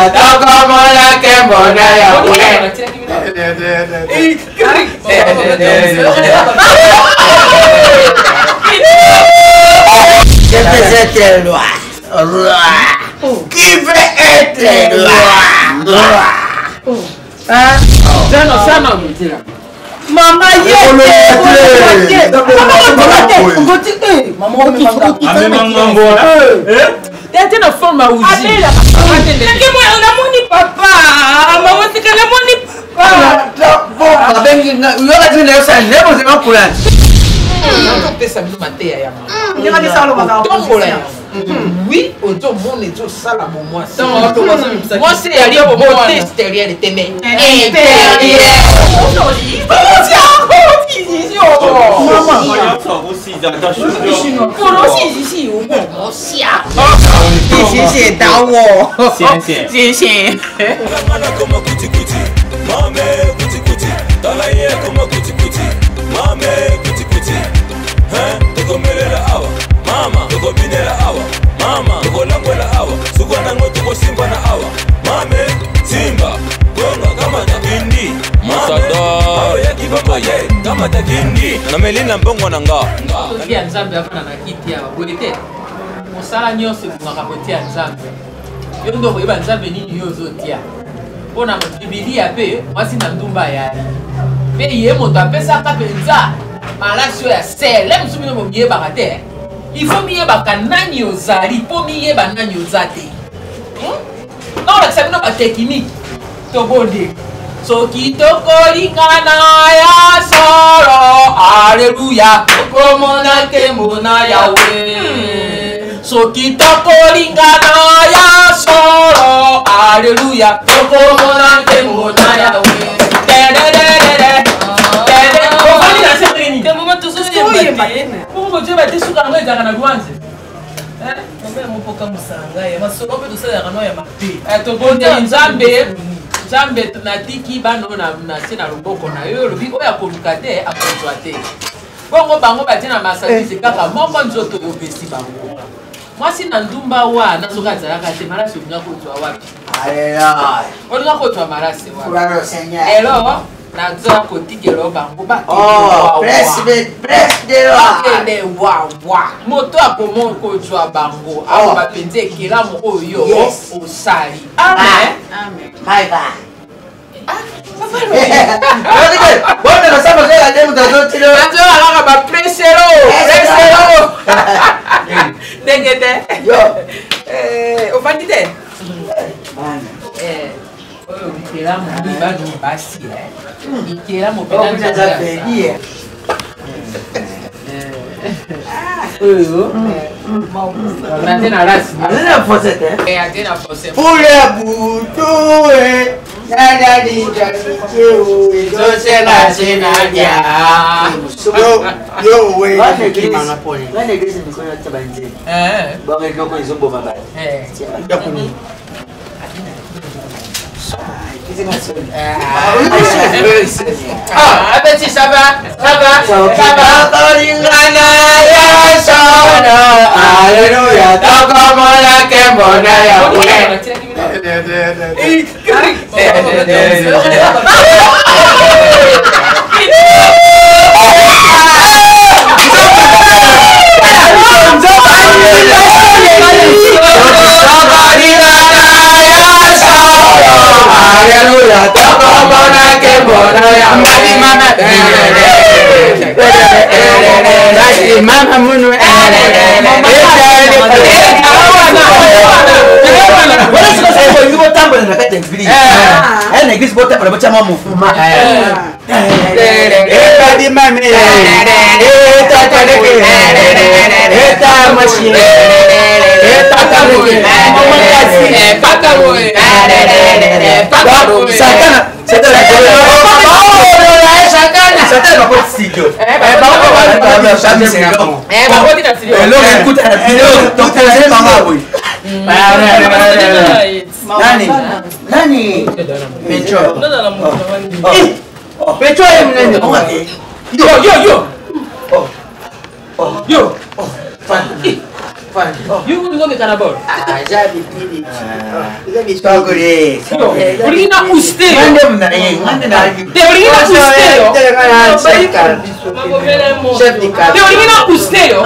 tokomola kembona ya je peux être roi. Qui veut être roi? Hein? Ça non, Maman, oui, autant mon et tout ça là pour moi. Moi c'est aller au bon extérieur de tes mains. Mama, tuko binela awa. Mama, tuko langwela awa. Suko na ngoto ko simba na awa. Mame, simba, gonga kama takindi. Matador, ya kibaba ye, kama takindi. Na melina mbongo na nga. Tokia Nzambe afana na kiti ya wete. Mosala nyose kumaka kotia Nzambe. Yo ndo koyeba Nzambe nini yo zotia. Pona Biblia pe, mwasi na ndumba yali. Pe ye moto apesa ka penza. Malasio ya sele msumi no moyeba kate. Il faut mieux bakanani ozali, pour mieux banani ozate. Non, la sabino ba technique. To bode. So ki to kolingana ya soro, alléluia. Komona ke mona Yahweh. So ki to kolingana ya soro, alléluia. Komona ke mona Yahweh. Pourquoi tu vas te soutenir dans la douane? Nzambe tunatiki bano na sina loboko na yo lobi oya kolukate akonjoate. Bongo bango batina masakisi kaka moko nzoto obesi bango. Mwasi na ndumba wa nazoka zalaka te marasi olinga kotwa wapi? Alléluia. Olinga kotwa marasi wapi? Gloire au Seigneur. Elo nazoka kotikelo bango ba. Oh, presse de wa. Moto akomo kotwa bango. Abo bapenze ekelamu oyo osali. Amen. Amen. Bye bye. Bon, mais ça va faire la dème dans d'autres kilos. Alors, on va presser l'eau. N'engete. Yo. Au fandite. Ikela mo ba no basi. Ikela mo pe na za pedi. Atena rasi. Atena fosete. Atena fosete. Pula butu nada di jauh itu selesai nadia. Yo we. Mana poni? Mana igreja ni kuna tabanzi? Banga yoko izombo baba. Yakuni. Abeti ça va. Kolingana ya sono, alléluia. Tokomola kembona ya Haleluya, tokomola kembona ya mama munu Nani? Petro. Petro yang nani? Yo. yuko ngo mekanabol Jabi pili. ulina usteo ulina usteo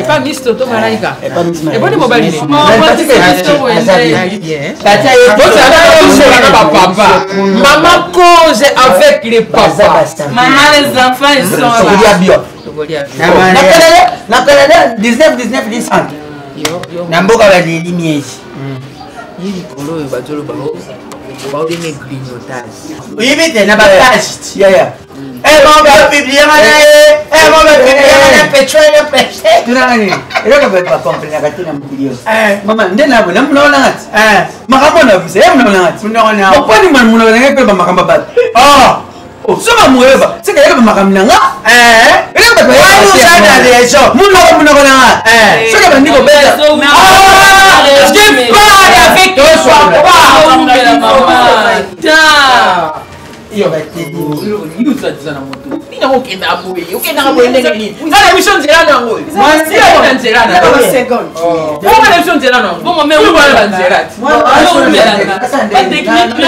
pas misto to malaika e boni mobile ni papa maman cause avec les papas Maman, les enfants, ils sont là. Na Canada 19 Décembre. Na mboka baleli miezi. yili kolo bazolo bango baodenge grignotage Uyibite na bapage. Yeah. Bon va publier bon va publier pétrole pêché. Tunani. Ero ba comprendre katina mbilio. Mama ndena bona mnaona ngati. Makambo na vise, mnaona ngati. Mnaona. Kwani mnaona ngeke ba makamba bat. Soma mueva. Sika yeka ba makamna nga. Ero ba Why you say that they show? Mnaona nga. Sika ba ndiko beta. je parle avec toi Iyo batedi. yuza na moto nina okenda amoye okenda amoye ndenge nini ngana mission nzela nango mwasi ya nzela na Second. ngana mission nzela nango Bon, mais où où va va la nzela la technique, nous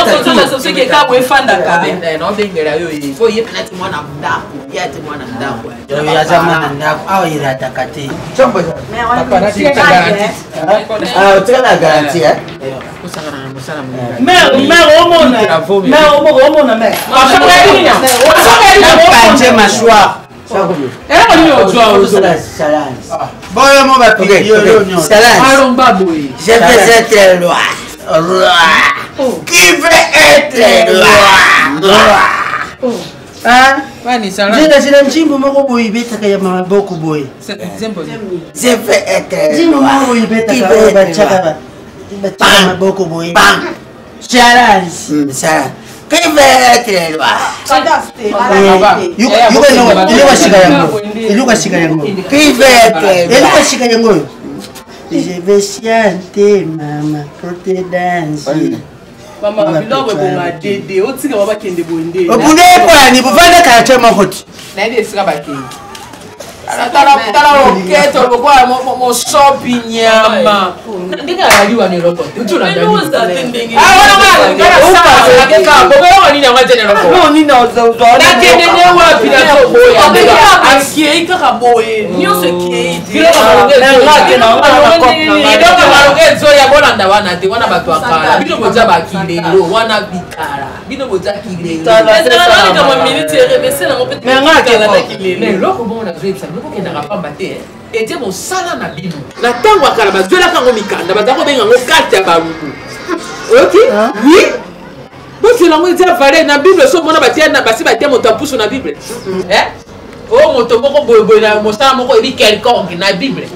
sommes ceux qui sont fans d'Akabe. non bengela yo yi fo ye penati mwana ndako ya te mwana ndako Yo ya zamana ndako awo ira takate. Chombo. Mais on est Utaka garantie kusangana na musala mwingi Mère, au monde. Panje mashwa. era ni ojwa ozo Boyo mo ba publier yo nyo. alomba boye Je vais être roi. Qui veut être roi? bani sala Zina njimbo moko boyi betaka ya maboko boyi. example Je veux être Njimbo roi. moko boyi betaka Qui veut ba être chaka roi? ba. Bachaka maboko boyi. Bam. Challenge. Ça. Qui veut être roi? Iluka shika yango. Qui veut être Iluka roi? shika yango. Je vais chanter mama côté danser. Mama biloko ebonga dede otika babakende bonde Opunde kwa ni buvanda karache mokoti. na ide sika bakei tala loketo lokola mosopi nyama ndenge aliwa ni robot utuna ndani nakende wapi akei kaka boye nyonso ekei idonga malonga ezoya bolanda wana te wana bato akala bino boza bakilelo wana bikala bino boza kilelo eloko mona zoyebisa bino kokendaka pamba te ete mosala na bino na ntango akala bazwelaka yango mikanda baza kobenga yango karte ya baluku oki wi bozela yango eza vale na bible so mona batia na basi batia moto apusu na bible o moto moko boyeboye na mosala moko ebi quelconque na bible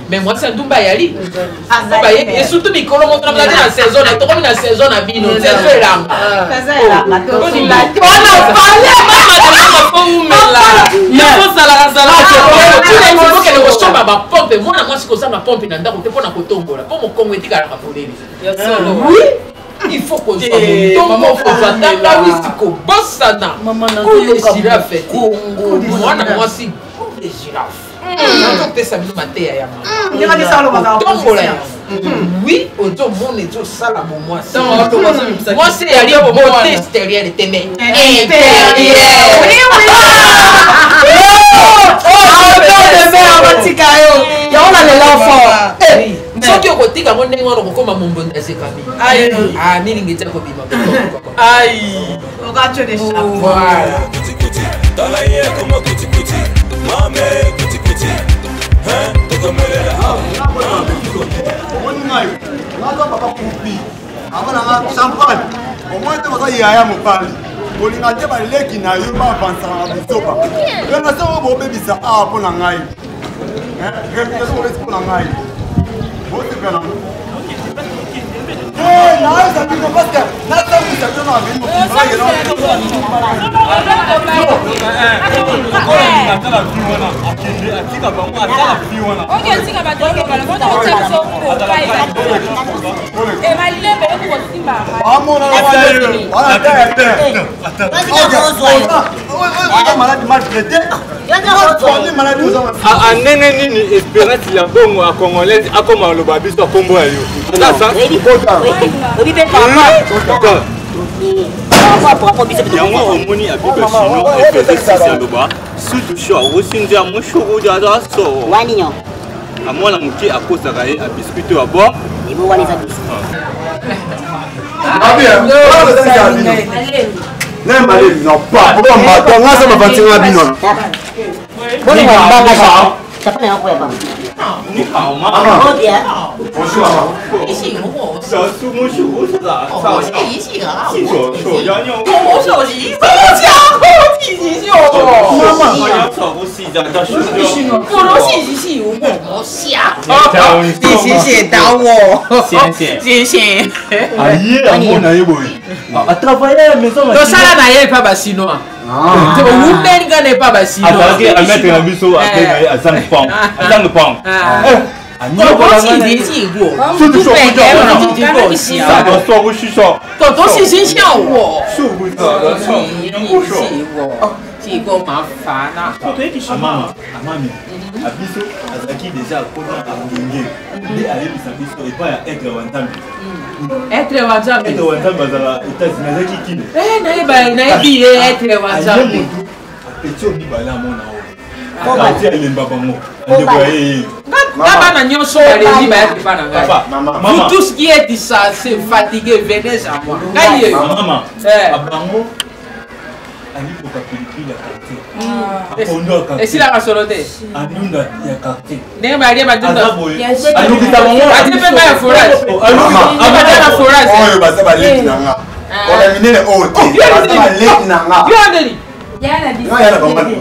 mais mwasi ndumba yali bayebi esurtout mikolo moto na bazali na saison na tokomi na saison na bino saison elanga okende kosomba bapompe mwana mwasi kozanga pompe na ndako te mpona kotombola mpo mokongo etikalaka polele Il faut qu'on soit bon. Maman, faut attendre la wisiko. Bossana. Maman, les girafes. Moi, moi, si. Les girafes. On ça matin. Oui, au dos, mon et tout ça, là, moi. Moi, c'est aller au monde extérieur de tes mains. soki okotika ngo ndenge wana okokoma mombonda esekami milingi ko bima voilà tala ye kuma kuti mame kuti tokomelela papa pupi abana champagne au moins te koza yaya mopali olinga te baleki na yo bavansaka na bisopa yo na sango bobebisa awa mpo na ngai réputation obesi mpo na ngai bosepela naeza bino parceke nasambisa bino na bino ndenge nini espérance ya bongo ya congolaise akoma aloba biso akombo ya yo yango omoni abiba sino efezesisi aloba sutusho akosinzi ya moshuru aza so amwana moke akosaka ye abiskuit oyo abo non pas ngasa bavantinga bino tosala na ye pa basinois oubenga na ye pa abiso azaki déjà kona abunge ndi ayebisa biso epa ya être wantambi être wantambi bazala États-Unis azaki kine nayebi ye être wantambi apeti omibale amona oyo ati alemba bango ndeko ya ye bana nyonso balengi bayaki mpa na ngai vous tous qui êtes censés fatigués venez à moi ngai ye mama abango alikoka pilipili ya quartier akondo ya quartier esilaka solo te anunda ya quartier ndenge balie badunda alukisa bango ati mpe ma ya forage abadana forage oyo baza baleki na nga ona minene oyo te baza baleki na nga yo ndeni yana bambani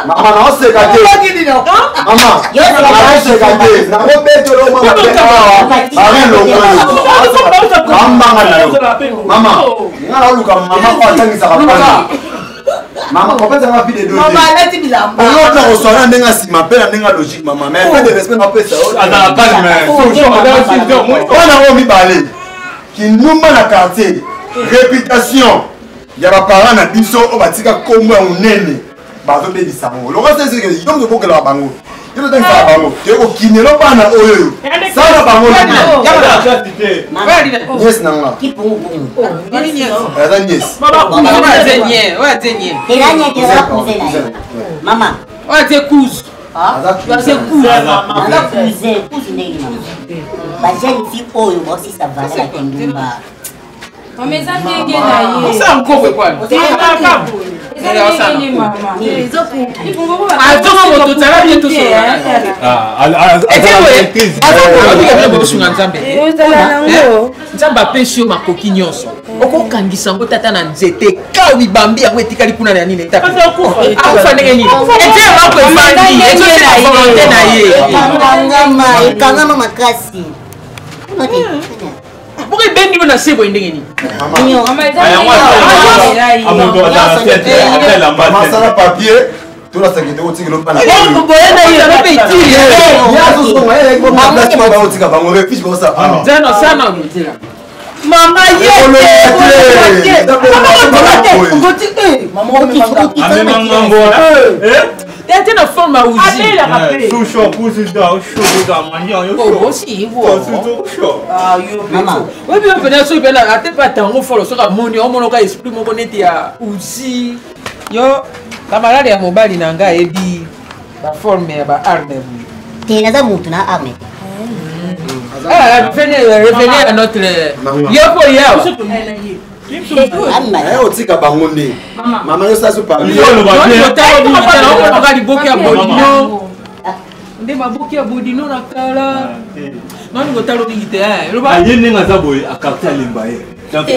mama naoseka te mama naoseka te nakobetelo mama ambanga na yo mama nga naoluka mama ko atangisaka pana mama kopesanga vide doona koswana ndenge nsima mpe na ndenge logique mama mais pas de respect napesa wana oyo mibale kinumba na quartier réputation ya baparent na biso oyo batika kombo ya monene bazobebisa bango lokosesokokela bango yototangisaka bango tokokinelo bana oyoyo sala bango nies na nga eza nies oyo te couze bajanifi oyo baosisa vala ya kindumba eza ndenge na ye osala nkokwe kwani azonga moto tala bie tosoloaosunga nzambe nzambe apesi yo makoki nyonso okokangisa yango tata na nzete kao mibambi yango etikali kuna na nini akufa ndenge nini ete mako efandi ezovolonté na ye ekangama makasi pourquoi ben nous na sebo ndenge ni masala papier tout la sécurité otiki lo pana zano sana ngitira Maman, t'es dans forme à aussi. Sous chaud, pousse dans chaud, dans manière. Oh, aussi, ah, yo, Maman. oui, bien, peut-être que là, t'es pas tant au fond, sur la monnaie, on m'a esprit, mon connaît, à aussi. Yo, camarade ya mobile nanga ebi ba forme ya ba arme. T'es dans mon tournant armé. Ah, revenez à notre yo pour yo. Eh otika bangonde. Maman yo ça se parle. Yo le talo ni talo on va di boki ya bodino. Nde maboki ya bodino na kala. Non ni talo ni te eh. Ah yene ngaza boy akarte alimba ye. Donc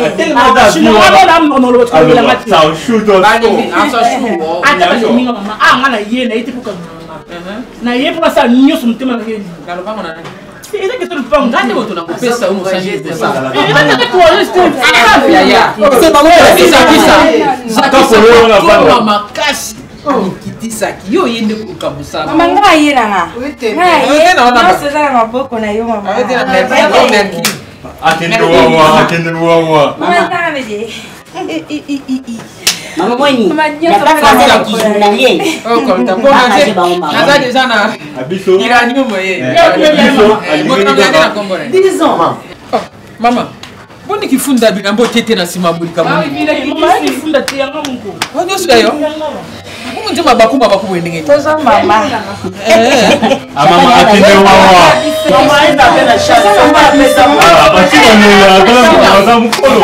Maman Moini, il a pas fait la cuisine alien. Oh, comme t'as pas déjà na iranium maman, boni kifunda binambo tete na sima bulika maman kifunda tianga mungu. Wonyo sio? Mungu njema bakuma bakubwe ndenge. Toza mama. Mama atende wawa. Mama enda pena shaka. Mama pesa mama. Basi on est là, mukolo.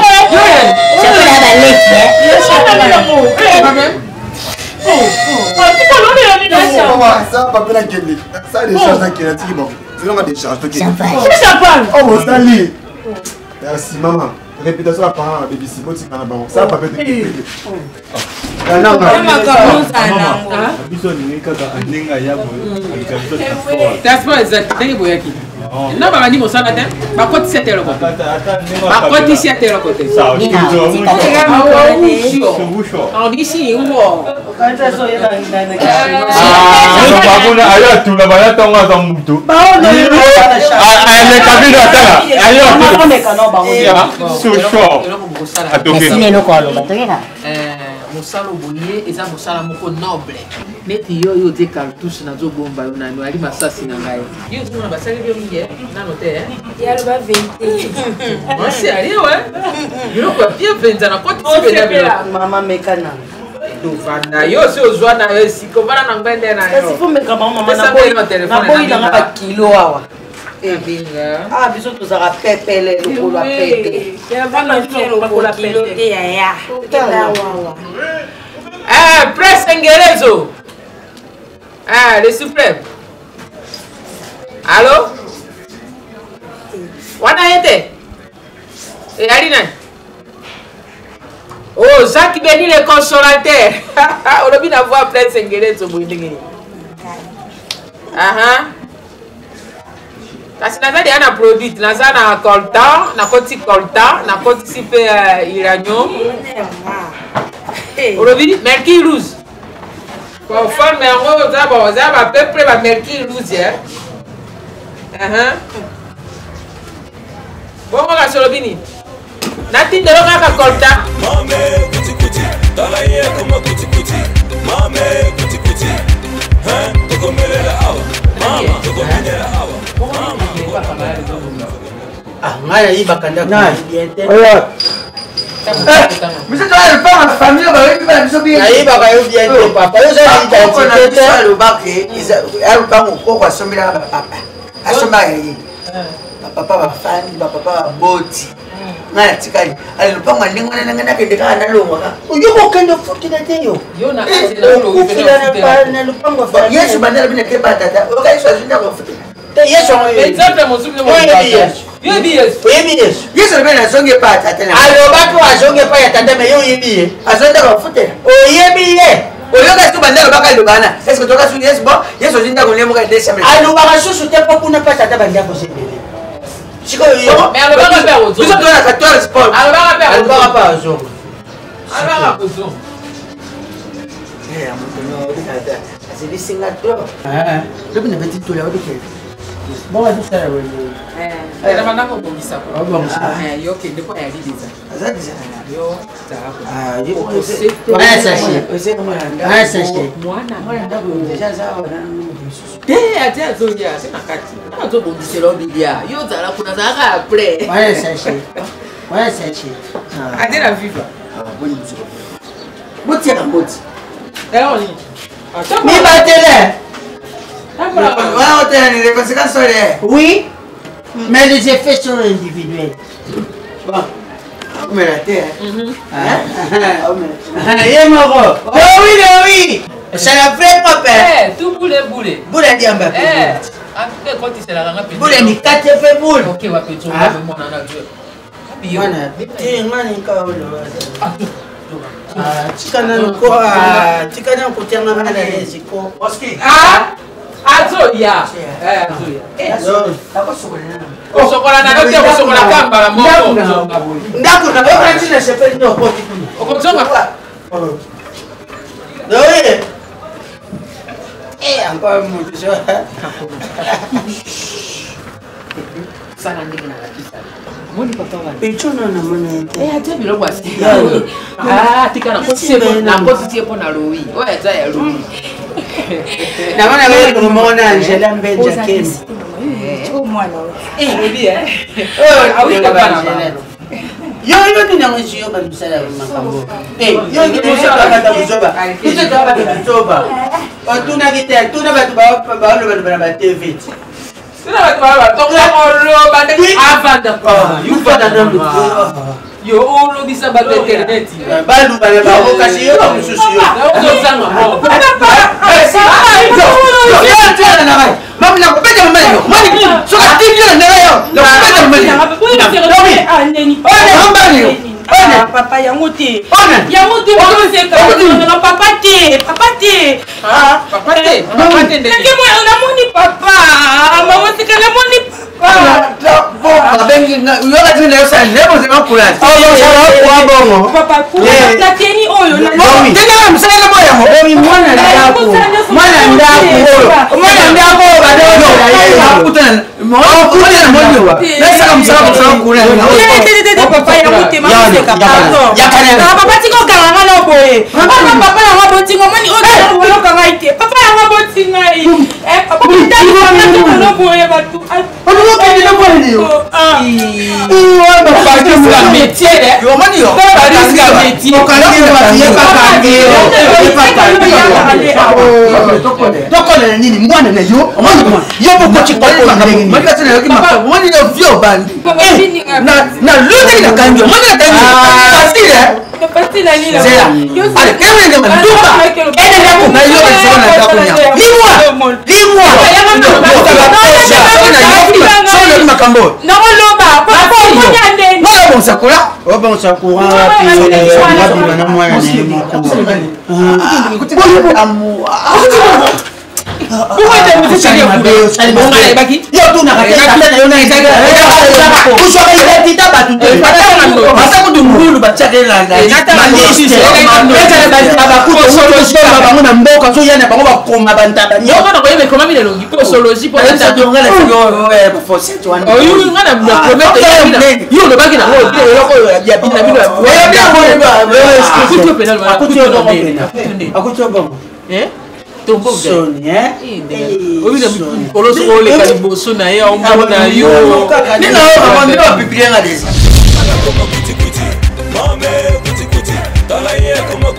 Chakula baleki. Ça pas bien gagné. Ça des choses qui est tiki bon. C'est vraiment des choses qui. Champagne. Oh mon sali. Merci maman. Répétition à parents bébé si bon tika na bon. Ça pas bien gagné. Non that's why exactly boyaki. Non baba ni mosala te. Ba koti setelo ko. Ba koti setelo ko te. Ça. On ici wo. Bakuna aya tula baya tonga za mutu. Ale kabila tala. Aya. Sucho. Mosalo boye eza mosala moko noble neti yo te cartouche na zobomba yo nani ali masasi na ngai yo tuna basali bio mingi nano te ya lo ba 20 moi c'est allé ouais yo ko bien venza na koti tibela Mama mekana. do vanda yo se ozwa na yo siko bana na ngende na yo Sipo meka mama na boy na boy na ba kilo awa. ebinga Ah biso tozaka pepele lokolo a pete. ya vana kilo ba kilo te ya presse Ngelezo le suprême allô wana yete alina oh Jacques Béni le consolateur olobi na voix presse Ngelezo boyindengeni kasi naza deya na produit naza na coltan na koti coltan na koti sipe iranium olobi mercure rouge conforme yango oza bapepre ba mercure rouge bongo kasi olobi nini natindelo kaka coltan Mame kuti kuti, tala ye kuma kuti kuti. Mame kuti kuti, tokomelela awa. Mama, tokomelela awa. Ah, ngaya hii bakanda kujiente. Oya. Misa toa pas ma famille ba wewe ba biso bien. Hii bakayobiente papa. Yo sasa nitaitete alubaki alubangu kwa somira papa. Asoma yeye. Papa ba fani, papa boti. Ngaya tikali. Alubanga ndingo nanga kendeka na lomwa. Uyuko kendo fukina teyo. yo na na lupango fa. Yesu bandala bina keba tata. Okaiswa zinda kwa fukina. Yesu exemple mozungu mo yo bies Yesu bena zonge pa tata na. Aloba to azonge pa ya tata me yo yebie. Azonda kwa fukina. Oyebie. Oyoka tu bandala baka lubana. Est-ce que toka su Yesu bo? Yesu zinda ko lemuka ndesa me. Aloba susu te po kuna pa tata banda ko sebele. Chiko yo. mais aloba ka pe ozo Biso tona 14 sport. aloba pa azonga. aloba ozo Amutono bikata. Asibisinga to. Lebi na beti to la odike. Bon, tout ça, oui. Era mandako bongisa kwa. Bongisa. Yo kende kwa yali design. Azadi za. Yo za. Yo ouais sachet. Ouais sachet. Mwana ndako déjà ça wana. Ati azoya sina kati. Azo bongiselo bilia. Yo za la kuna za après. Ouais sachet. Ouais sachet. Ati la viva. Boni mziko. Boti ya boti. Oni. Mi batele. Oui, mais les effets sont individuels. Bon, on me la terre. Oui. Ça l'a fait pas peur. Tout boule. Boule diamba. Quand il s'est la rapide. Boule ni 4 fait boule. Ok, on va péter mon ananas. Tikana kutianga mana yeziko. Azoya. Sokola na yote sokola kamba moko. Ndako na bora chini shepeli ndo poti kuni. Okozonga. Doye. Encore muito já. Sana ndingi na lakisa. Moni papa wa. Pichona na mwana. Ate bilo kwa sisi. Tika na kosi tiepo na Louis. Oya za ya Louis. Na mwana wewe kumwona Angela Mbenja Kemi. Mwana. Awika bana. Yo ni na mwisho kabisa ya makambo. Yo ni mwisho kabisa kuzoba. Hicho kabisa kuzoba. Otuna kitel, tuna batu ba TV. Tuna batu ba tonga olo bande avanda kwa. Yufata ndo. Yo olo bisa ba internet. Balu bale ba okasi yo mususu yo. Yo zanga mo. Mama na kupenda mama yo. Mwani soka TV na yo. Na kupenda mama yo. Papa yango te. Yango te. Papa te. Papa te. Namoni papa. Mama sika namoni papa. Abengi yoga tena yo sana lebo zema kula. Kwa bongo. Papa kula teni oyo na. Tena msana moya mo. Mwana ndako. Mwana ndako badogo. Kutana. Mwana mmoja. Nasa msana kula. Papa yango te mama sika pardon. Papa tiko kanga na boye. Papa yango botingo mani oyo boyo kanga ite. Papa yango botingai. Papa tiko na boye batu. Makambo. Na loba, papa nyande. Wa bon sakura. Wa bon sakura pi ngapi na mwana ni mko. Amu. Uwete mtishani mabeo, sali bonga ibaki. Yo tu na kakeka tena yo na isaga. Ushoka ile tita batu. Basa kudungulu bachake la. Manishi eka baba kuto solo baba ngona mboka so yana bango bakoma bantaba. Yo kana kwa ile koma mile longi posoloji po ata dongala yo force tu wana. Oyu ngana mna promete yo no baki na ngo yo ya bina bina. Akuto penal bana. Akuto bongo. Tombo Sonia. Obi na koloso ole kaliboso na ye omona yo. Nina o ndio Biblia ngadiza. Mame kuti kuti, tala ye como